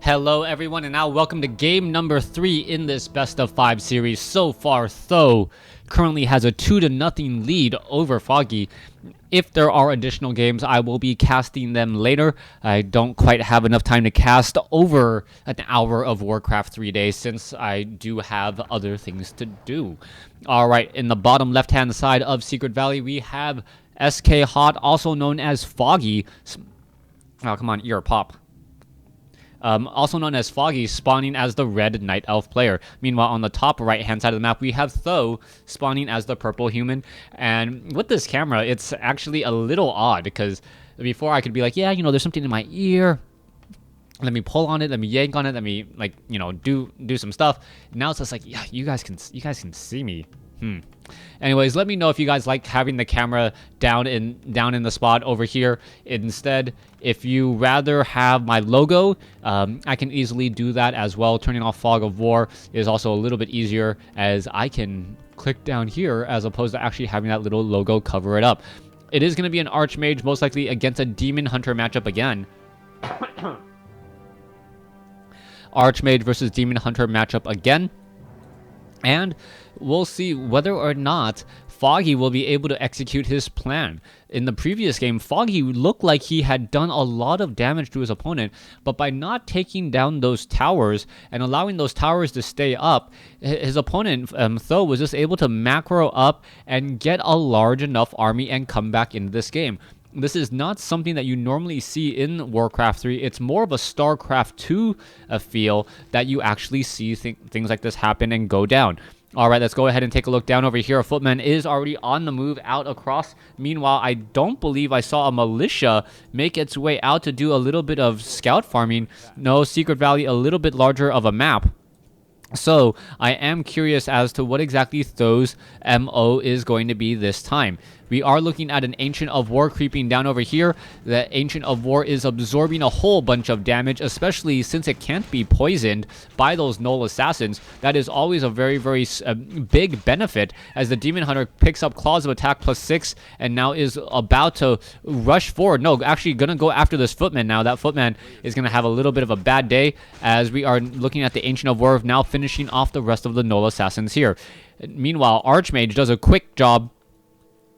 Hello everyone, and now welcome to game number 3 in this best of 5 series. So far, Th000 currently has a 2-0 lead over Foggy. If there are additional games, I will be casting them later. I don't quite have enough time to cast over an hour of WarCraft 3 days since I do have other things to do. Alright, in the bottom left-hand side of Secret Valley, we have SK Hot, also known as Foggy. Oh, come on, ear pop. Also known as Foggy, spawning as the red Night Elf player. Meanwhile, on the top right-hand side of the map, we have Th000 spawning as the purple human. And with this camera, it's actually a little odd, because before I could be like, yeah, you know, there's something in my ear. Let me pull on it, let me yank on it, let me, like, you know, do some stuff. Now it's just like, yeah, you guys can see me. Anyways, let me know if you guys like having the camera down in the spot over here. Instead, if you rather have my logo, I can easily do that as well. Turning off Fog of War is also a little bit easier, as I can click down here as opposed to actually having that little logo cover it up. It is going to be an Archmage, most likely against a Demon Hunter matchup again. Archmage versus Demon Hunter matchup again. And we'll see whether or not Foggy will be able to execute his plan. In the previous game, Foggy looked like he had done a lot of damage to his opponent, but by not taking down those towers and allowing those towers to stay up, his opponent, Th000, was just able to macro up and get a large enough army and come back into this game. This is not something that you normally see in WarCraft 3. It's more of a StarCraft 2 feel that you actually see things like this happen and go down. Alright, let's go ahead and take a look down over here. A footman is already on the move out across. Meanwhile, I don't believe I saw a militia make its way out to do a little bit of scout farming. No, Secret Valley, a little bit larger of a map. So, I am curious as to what exactly Th000's MO is going to be this time. We are looking at an Ancient of War creeping down over here. The Ancient of War is absorbing a whole bunch of damage, especially since it can't be poisoned by those Null Assassins. That is always a very, very big benefit, as the Demon Hunter picks up Claws of Attack +6 and now is about to rush forward. No, actually going to go after this Footman now. That Footman is going to have a little bit of a bad day, as we are looking at the Ancient of War now finishing off the rest of the Null Assassins here. Meanwhile, Archmage does a quick job.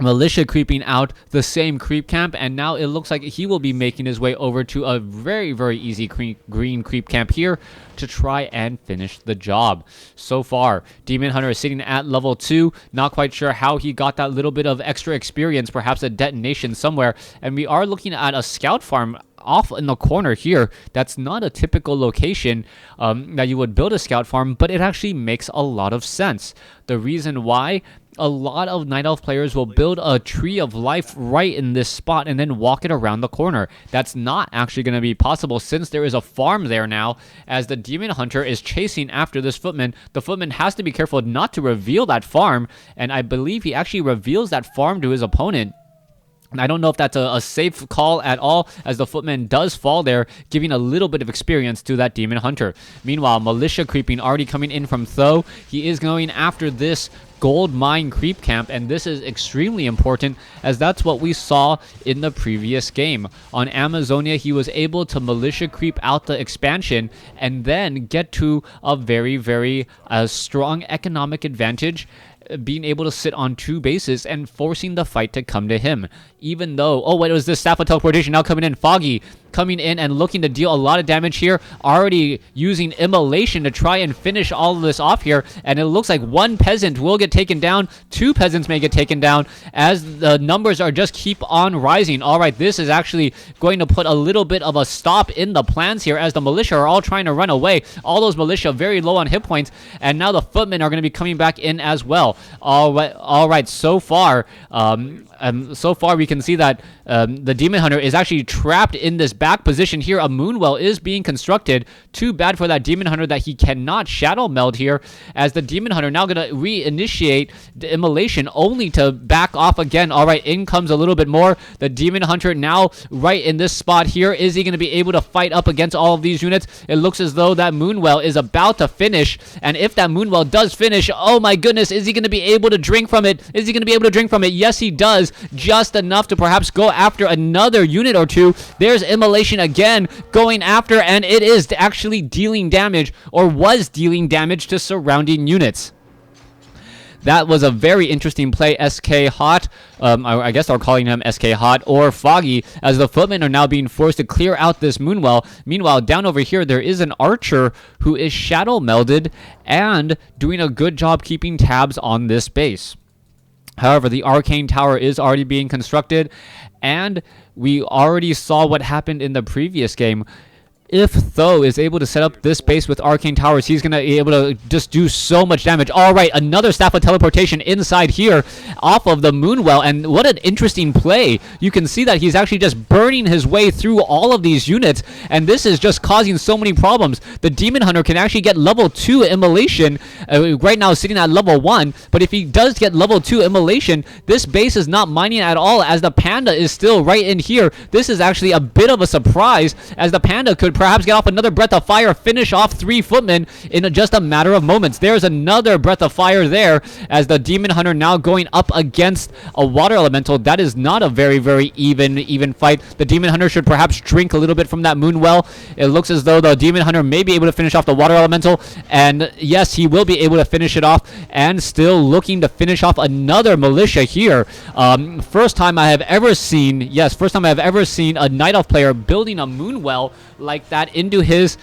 Militia creeping out the same creep camp, and now it looks like he will be making his way over to a very, very easy green creep camp here to try and finish the job. So far, Demon Hunter is sitting at level 2, not quite sure how he got that little bit of extra experience, perhaps a detonation somewhere, and we are looking at a scout farm off in the corner here. That's not a typical location that you would build a scout farm, but it actually makes a lot of sense. The reason why: a lot of Night Elf players will build a Tree of Life right in this spot and then walk it around the corner. That's not actually going to be possible since there is a farm there now, as the Demon Hunter is chasing after this Footman. The Footman has to be careful not to reveal that farm, and I believe he actually reveals that farm to his opponent. I don't know if that's a safe call at all, as the Footman does fall there, giving a little bit of experience to that Demon Hunter. Meanwhile, Militia creeping already coming in from Th000. He is going after this gold mine creep camp, and this is extremely important, as that's what we saw in the previous game. On Amazonia, he was able to militia creep out the expansion and then get to a very, very strong economic advantage, being able to sit on 2 bases and forcing the fight to come to him. Even though, oh wait, it was this Staff of Teleportation now coming in. Foggy coming in and looking to deal a lot of damage here, already using Immolation to try and finish all of this off here, and it looks like 1 peasant will get taken down, 2 peasants may get taken down, as the numbers are just keep on rising. Alright, this is actually going to put a little bit of a stop in the plans here, as the militia are all trying to run away. All those militia very low on hit points, and now the Footmen are going to be coming back in as well. Alright, so far we can see that the Demon Hunter is actually trapped in this back position here. A Moonwell is being constructed. Too bad for that Demon Hunter that he cannot Shadow Meld here, as the Demon Hunter now going to reinitiate the Immolation only to back off again. Alright, in comes a little bit more. The Demon Hunter now right in this spot here. Is he going to be able to fight up against all of these units? It looks as though that Moonwell is about to finish, and if that Moonwell does finish, oh my goodness, is he going going to be able to drink from it? Is he going to be able to drink from it? Yes, he does. Just enough to perhaps go after another unit or two. There's Immolation again going after, and it is actually dealing damage, or was dealing damage to surrounding units. That was a very interesting play. SK Hot, I guess they're calling him SK Hot or Foggy, as the footmen are now being forced to clear out this Moonwell. Meanwhile, down over here, there is an archer who is shadow melded and doing a good job keeping tabs on this base. However, the arcane tower is already being constructed, and we already saw what happened in the previous game. If Th000 is able to set up this base with arcane towers, he's going to be able to just do so much damage. All right, another Staff of Teleportation inside here off of the Moonwell, and what an interesting play. You can see that he's actually just burning his way through all of these units, and this is just causing so many problems. The Demon Hunter can actually get level 2 Immolation, right now sitting at level 1, but if he does get level 2 Immolation, this base is not mining at all, as the Panda is still right in here. This is actually a bit of a surprise, as the Panda could perhaps get off another Breath of Fire, finish off 3 footmen in just a matter of moments. There's another Breath of Fire there, as the Demon Hunter now going up against a Water Elemental. That is not a very, very even fight. The Demon Hunter should perhaps drink a little bit from that Moonwell. It looks as though the Demon Hunter may be able to finish off the Water Elemental, and yes, he will be able to finish it off, and still looking to finish off another Militia here. First time I have ever seen a Night Elf player building a Moonwell like that into his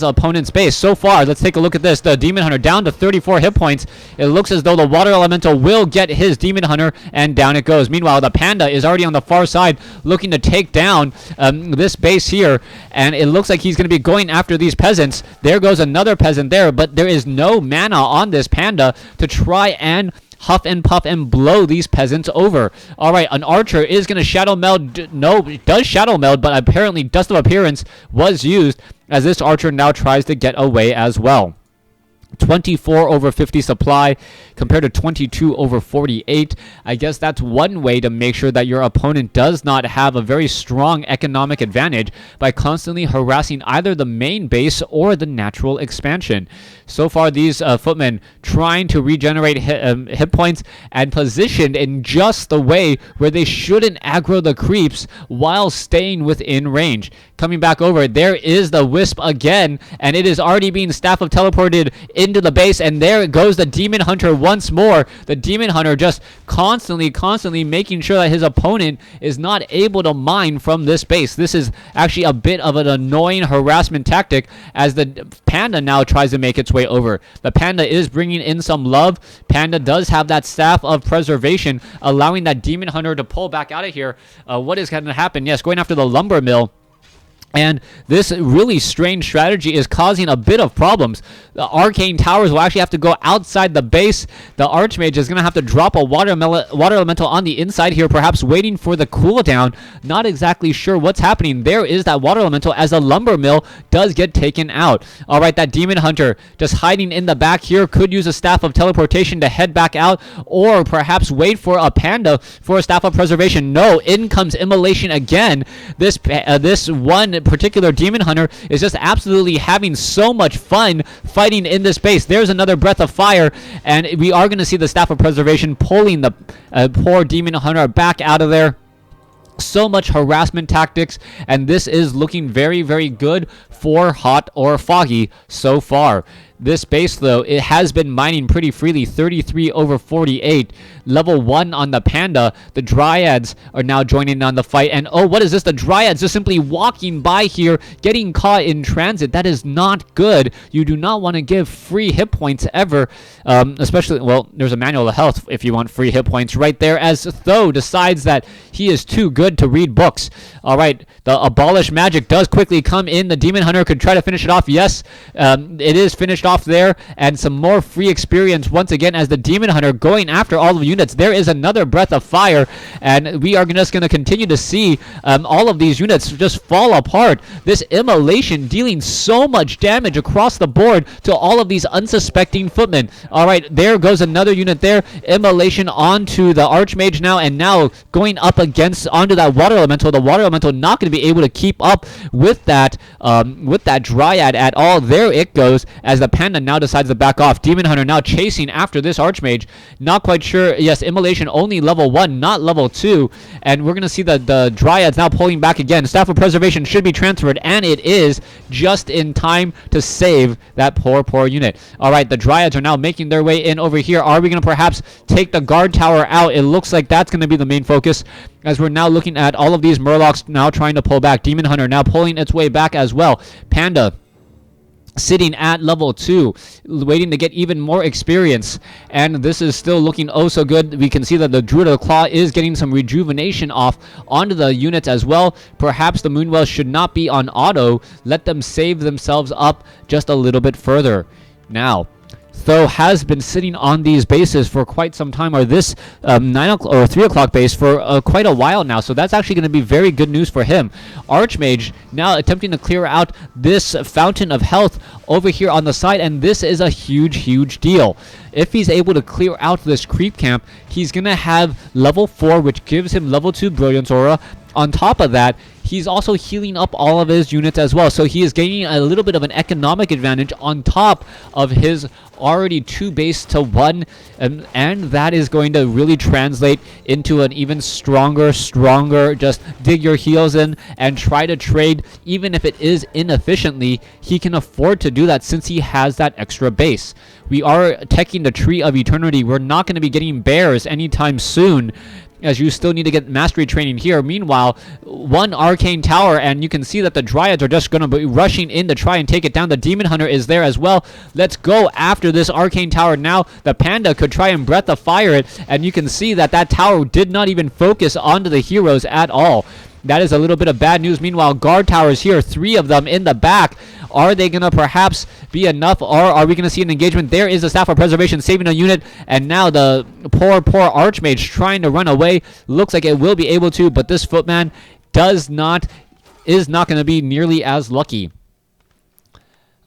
opponent's base. So far, let's take a look at this. The Demon Hunter down to 34 hit points. It looks as though the Water Elemental will get his Demon Hunter, and down it goes. Meanwhile, the Panda is already on the far side looking to take down this base here, and it looks like he's going to be going after these peasants. There goes another peasant there, but there is no mana on this Panda to try and huff and puff and blow these peasants over. All right, an archer is going to shadow meld. No, it does shadow meld, but apparently Dust of Appearance was used, as this archer now tries to get away as well. 24 over 50 supply compared to 22 over 48. I guess that's one way to make sure that your opponent does not have a very strong economic advantage, by constantly harassing either the main base or the natural expansion. So far, these footmen trying to regenerate hit points and positioned in just the way where they shouldn't aggro the creeps while staying within range. Coming back over, there is the Wisp again, and it is already being Staff of Teleported into the base, and there goes the Demon Hunter once more. The Demon Hunter just constantly making sure that his opponent is not able to mine from this base. This is actually a bit of an annoying harassment tactic, as the Panda now tries to make its way over. The Panda is bringing in some love. Panda does have that Staff of Preservation, allowing that Demon Hunter to pull back out of here. What is going to happen? Yes, going after the Lumber Mill. And this really strange strategy is causing a bit of problems. The arcane towers will actually have to go outside the base. The Archmage is going to have to drop a water elemental on the inside here, perhaps waiting for the cooldown. Not exactly sure what's happening. There is that water elemental, as the Lumber Mill does get taken out. All right, that Demon Hunter just hiding in the back here could use a Staff of Teleportation to head back out, or perhaps wait for a Panda for a Staff of Preservation. No, in comes Immolation again. This one particular Demon Hunter is just absolutely having so much fun fighting in this base. There's another Breath of Fire, and we are going to see the Staff of Preservation pulling the poor Demon Hunter back out of there. So much harassment tactics, and this is looking very, very good for Hot or Foggy so far. This base, though, it has been mining pretty freely. 33 over 48. Level 1 on the Panda. The Dryads are now joining on the fight. And, oh, what is this? The Dryads just simply walking by here, getting caught in transit. That is not good. You do not want to give free hit points ever. Especially, well, there's a manual of health if you want free hit points right there, as Th000 decides that he is too good to read books. All right, the Abolish Magic does quickly come in. The Demon Hunter could try to finish it off. Yes, it is finished off there, and some more free experience once again, as the Demon Hunter going after all of the units. There is another Breath of Fire, and we are just going to continue to see all of these units just fall apart. This Immolation dealing so much damage across the board to all of these unsuspecting footmen. All right, there goes another unit there. Immolation onto the Archmage now, and now going up against onto that Water Elemental. The Water Elemental not going to be able to keep up with that Dryad at all. There it goes, as the Panda now decides to back off. Demon Hunter now chasing after this Archmage. Not quite sure. Yes, Immolation only level 1, not level 2. And we're going to see the Dryads now pulling back again. Staff of Preservation should be transferred, and it is just in time to save that poor unit. All right, the Dryads are now making their way in over here. Are we going to perhaps take the guard tower out? It looks like that's going to be the main focus, as we're now looking at all of these Murlocs now trying to pull back. Demon Hunter now pulling its way back as well. Panda sitting at level 2, waiting to get even more experience, and this is still looking oh so good. We can see that the Druid of the Claw is getting some rejuvenation off onto the units as well. Perhaps the Moonwell should not be on auto. Let them save themselves up just a little bit further. Now, Th000 has been sitting on these bases for quite some time, or this 9 o'clock or 3 o'clock base for quite a while now, so that's actually going to be very good news for him. Archmage now attempting to clear out this Fountain of Health over here on the side, and this is a huge deal. If he's able to clear out this creep camp, he's going to have level 4, which gives him level 2 Brilliance Aura. On top of that, he's also healing up all of his units as well, so he is gaining a little bit of an economic advantage on top of his already 2 base to 1, and that is going to really translate into an even stronger just dig your heels in and try to trade. Even if it is inefficiently, he can afford to do that since he has that extra base. We are teching the Tree of Eternity. We're not going to be getting bears anytime soon, as you still need to get mastery training here. Meanwhile, 1 arcane tower, and you can see that the Dryads are just going to be rushing in to try and take it down. The Demon Hunter is there as well. Let's go after this arcane tower now. The Panda could try and Breath of Fire it, and you can see that that tower did not even focus onto the heroes at all. That is a little bit of bad news. Meanwhile, guard towers here, 3 of them in the back. Are they going to perhaps be enough, or are we going to see an engagement? There is a Staff of Preservation saving a unit, and now the poor Archmage trying to run away. Looks like it will be able to, but this Footman is not going to be nearly as lucky.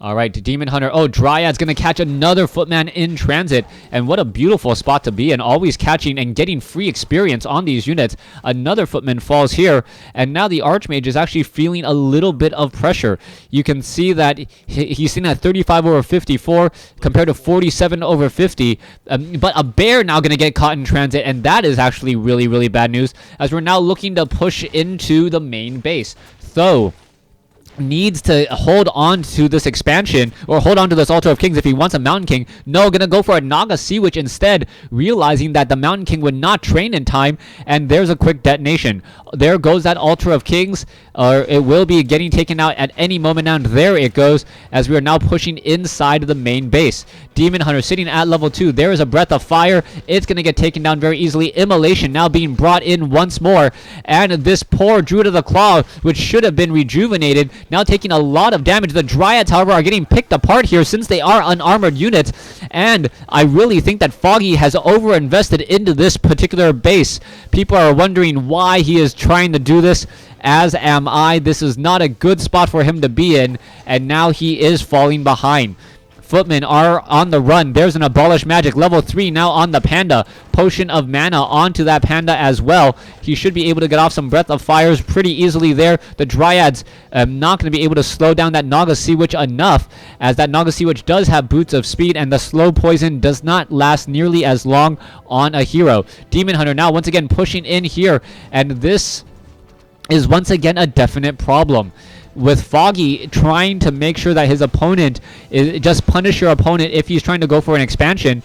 All right, Demon Hunter. Oh, Dryad's going to catch another Footman in transit. And what a beautiful spot to be in. Always catching and getting free experience on these units. Another Footman falls here. And now the Archmage is actually feeling a little bit of pressure. You can see that he's sitting at 35 over 54 compared to 47 over 50. But a bear now going to get caught in transit. And that is actually really bad news, as we're now looking to push into the main base. Th000 needs to hold on to this expansion, or hold on to this Altar of Kings if he wants a Mountain King. No, gonna go for a Naga Sea Witch instead, realizing that the Mountain King would not train in time, and there's a quick detonation. There goes that Altar of Kings, or it will be getting taken out at any moment now, and there it goes, as we are now pushing inside of the main base. Demon Hunter sitting at level 2. There is a Breath of Fire. It's gonna get taken down very easily. Immolation now being brought in once more, and this poor Druid of the Claw, which should have been rejuvenated, now taking a lot of damage. The Dryads, however, are getting picked apart here since they are unarmored units, and I really think that Foggy has over-invested into this particular base. People are wondering why he is trying to do this, as am I. This is not a good spot for him to be in, and now he is falling behind. Footmen are on the run. There's an Abolish Magic. Level 3 now on the Panda. Potion of Mana onto that Panda as well. He should be able to get off some Breath of Fires pretty easily there. The Dryads not going to be able to slow down that Naga Sea Witch enough, as that Naga Sea Witch does have Boots of Speed, and the slow poison does not last nearly as long on a hero. Demon Hunter now once again pushing in here, and this is once again a definite problem, with Foggy trying to make sure that his opponent is just punish your opponent if he's trying to go for an expansion.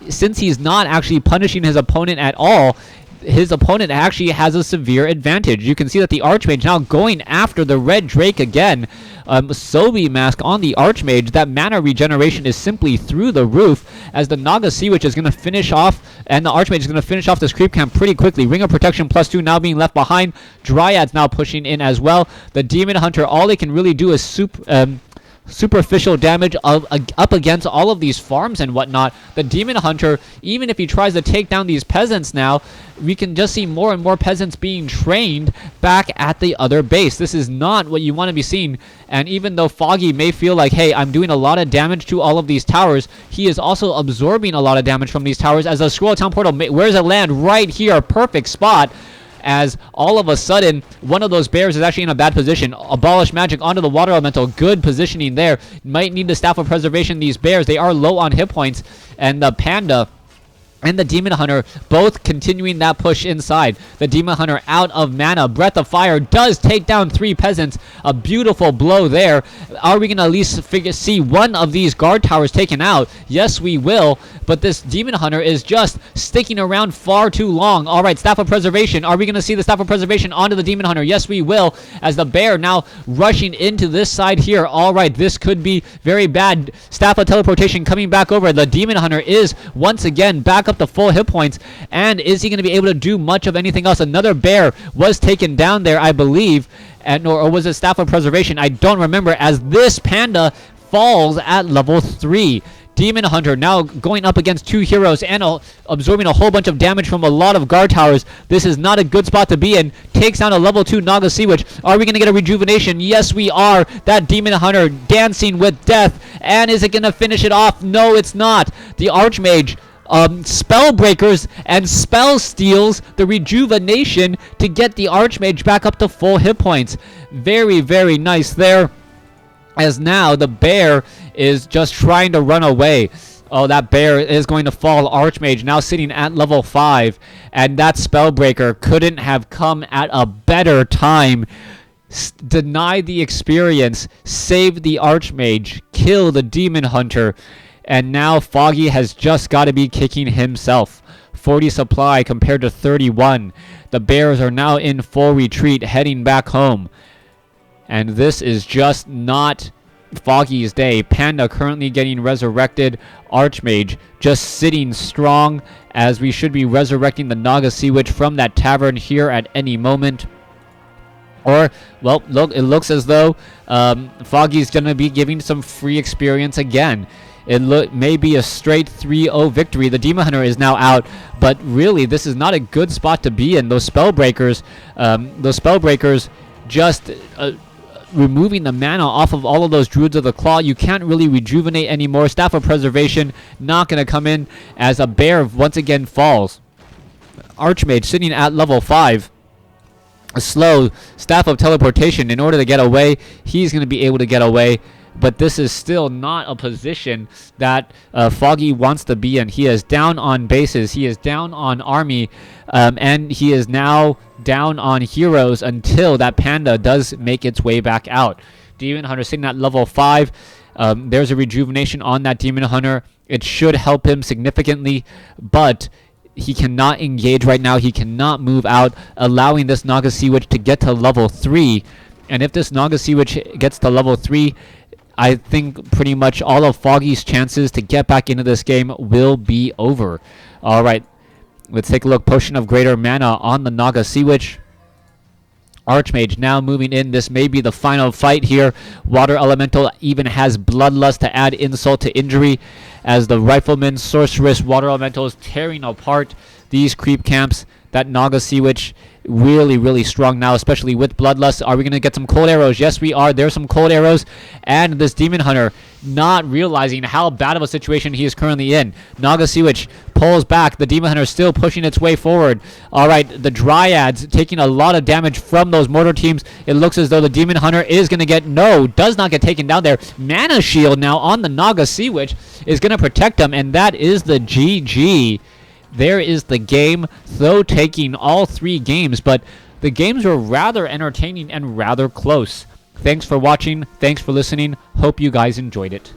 Since he's not actually punishing his opponent at all, his opponent actually has a severe advantage. You can see that the Archmage now going after the Red Drake again. Sobi Mask on the Archmage. That mana regeneration is simply through the roof, as the Naga Sea Witch is going to finish off, and the Archmage is going to finish off this creep camp pretty quickly. Ring of Protection +2 now being left behind. Dryads now pushing in as well. The Demon Hunter, all they can really do is superficial damage up against all of these farms and whatnot. The Demon Hunter, even if he tries to take down these peasants now, we can just see more and more peasants being trained back at the other base. This is not what you want to be seeing, and even though Foggy may feel like, hey, I'm doing a lot of damage to all of these towers, he is also absorbing a lot of damage from these towers, as a Scroll Town Portal, where's it land? Right here, perfect spot. as all of a sudden one of those bears is actually in a bad position. Abolish magic onto the water elemental. Good positioning there. Might need the Staff of Preservation. These bears, they are low on hit points, and the panda and the Demon Hunter both continuing that push inside. The Demon Hunter out of mana. Breath of Fire does take down 3 peasants. A beautiful blow there. Are we going to at least see one of these guard towers taken out? Yes, we will. But this Demon Hunter is just sticking around far too long. All right, Staff of Preservation. Are we going to see the Staff of Preservation onto the Demon Hunter? Yes, we will. As the bear now rushing into this side here. All right, this could be very bad. Staff of Teleportation coming back over. The Demon Hunter is once again back up to full hit points, and is he going to be able to do much of anything else? Another bear was taken down there, I believe, and or was it Staff of Preservation? I don't remember, as this panda falls at level 3. Demon Hunter now going up against 2 heroes and absorbing a whole bunch of damage from a lot of guard towers. This is not a good spot to be in. Takes down a level 2 Naga Sea Witch. Are we going to get a rejuvenation? Yes, we are. That Demon Hunter dancing with death. And is it going to finish it off? No, it's not. The Archmage spell breakers and spell steals the rejuvenation to get the Archmage back up to full hit points. Very, very nice there, as now the bear is just trying to run away. Oh, that bear is going to fall. Archmage now sitting at level 5, and that Spellbreaker couldn't have come at a better time. Deny the experience, save the Archmage, kill the Demon Hunter, and now Foggy has just got to be kicking himself. 40 supply compared to 31. The bears are now in full retreat, heading back home. And this is just not Foggy's day. Panda currently getting resurrected. Archmage just sitting strong, as we should be resurrecting the Naga Sea Witch from that tavern here at any moment. Or, well, look, it looks as though Foggy's going to be giving some free experience again. It may be a straight 3-0 victory. The Demon Hunter is now out, but really, this is not a good spot to be in. Those Spellbreakers just removing the mana off of all of those Druids of the Claw. You can't really rejuvenate anymore. Staff of Preservation not going to come in, as a bear once again falls. Archmage sitting at level 5. A slow Staff of Teleportation in order to get away. He's going to be able to get away, but this is still not a position that Foggy wants to be in. He is down on bases. He is down on army, and he is now down on heroes until that panda does make its way back out. Demon Hunter sitting at level 5. There's a rejuvenation on that Demon Hunter. It should help him significantly, but he cannot engage right now. He cannot move out, allowing this Naga Sea Witch to get to level 3. And if this Naga Sea Witch gets to level 3, I think pretty much all of Foggy's chances to get back into this game will be over. All right, let's take a look. Potion of Greater Mana on the Naga Sea Witch. Archmage now moving in. This may be the final fight here. Water Elemental even has Bloodlust to add insult to injury, as the Rifleman, Sorceress, Water Elementals tearing apart these creep camps. That Naga Sea Witch really, really strong now, especially with Bloodlust. Are we going to get some cold arrows? Yes, we are. There's some cold arrows. And this Demon Hunter not realizing how bad of a situation he is currently in. Naga Sea Witch pulls back. The Demon Hunter still pushing its way forward. All right, the Dryads taking a lot of damage from those mortar teams. It looks as though the Demon Hunter is going to get... No, does not get taken down there. Mana Shield now on the Naga Sea Witch is going to protect him, and that is the GG. There is the game, though taking all 3 games, but the games were rather entertaining and rather close. Thanks for watching. Thanks for listening. Hope you guys enjoyed it.